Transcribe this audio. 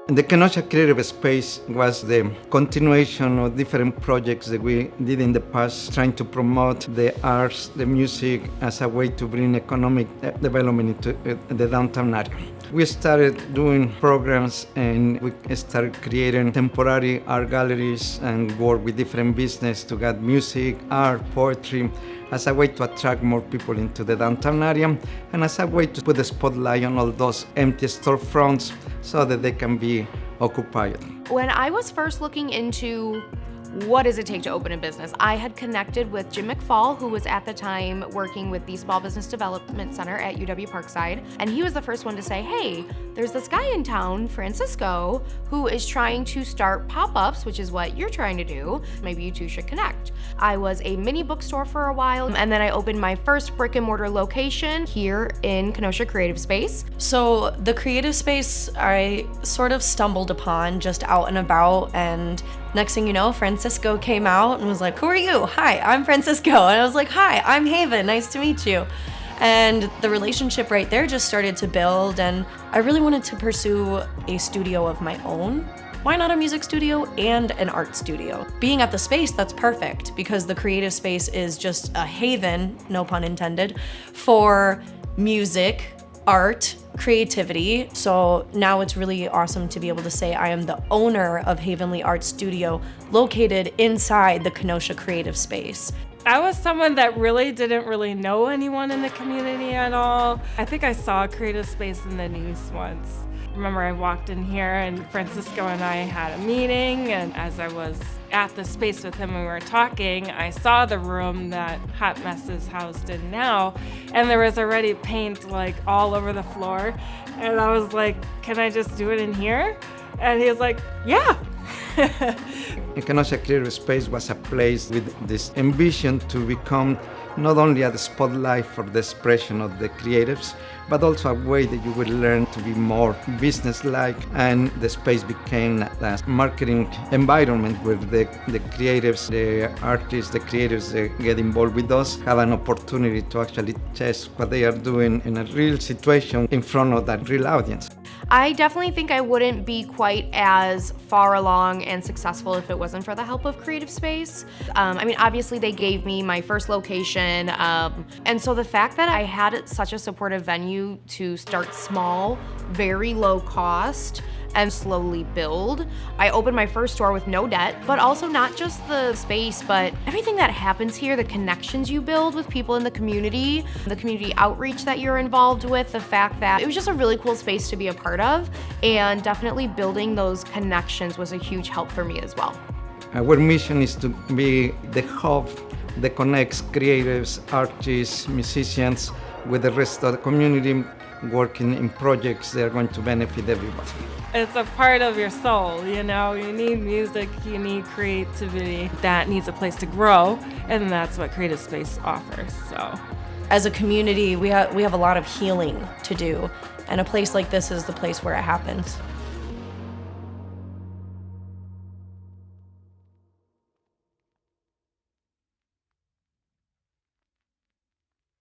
The Kenosha Creative Space was the continuation of different projects that we did in the past, trying to promote the arts, the music, as a way to bring economic development into the downtown area. We started doing programs and we started creating temporary art galleries and work with different businesses to get music, art, poetry, as a way to attract more people into the downtown area and as a way to put the spotlight on all those empty storefronts so that they can be occupied. When I was first looking into what does it take to open a business, I had connected with Jim McFall, who was at the time working with the Small Business Development Center at UW Parkside, and he was the first one to say, hey, there's this guy in town, Francisco, who is trying to start pop-ups, which is what you're trying to do. Maybe you two should connect. I was a mini bookstore for a while, and then I opened my first brick and mortar location here in Kenosha Creative Space. So the creative space I sort of stumbled upon just out and about, and next thing you know, Francisco came out and was like, who are you? Hi, I'm Francisco. And I was like, hi, I'm Haven, nice to meet you. And the relationship right there just started to build, and I really wanted to pursue a studio of my own. Why not a music studio and an art studio? Being at the space, that's perfect, because the creative space is just a haven, no pun intended, for music, art, creativity. So now it's really awesome to be able to say I am the owner of Havenly Art Studio, located inside the Kenosha Creative Space. I was someone that didn't really know anyone in the community at all. I think I saw a creative space in the news once. I remember I walked in here and Francisco and I had a meeting, and as I was at the space with him and we were talking, I saw the room that Hot Mess is housed in now, and there was already paint all over the floor, and I was like, can I just do it in here? And he was like, yeah. Kenosha Creative Space was a place with this ambition to become not only a spotlight for the expression of the creatives, but also a way that you would learn to be more business-like, and the space became a marketing environment where the creatives, the artists, the creators get involved with us, have an opportunity to actually test what they are doing in a real situation in front of that real audience. I definitely think I wouldn't be quite as far along and successful if it wasn't for the help of Creative Space. Obviously they gave me my first location, and so the fact that I had such a supportive venue to start small, very low cost, and slowly build. I opened my first store with no debt, but also not just the space, but everything that happens here, the connections you build with people in the community outreach that you're involved with, the fact that it was just a really cool space to be a part of, and definitely building those connections was a huge help for me as well. Our mission is to be the hub that connects creatives, artists, musicians with the rest of the community, working in projects that are going to benefit everybody. It's a part of your soul, you need music, you need creativity. That needs a place to grow, and that's what Creative Space offers. So, as a community, we have a lot of healing to do, and a place like this is the place where it happens.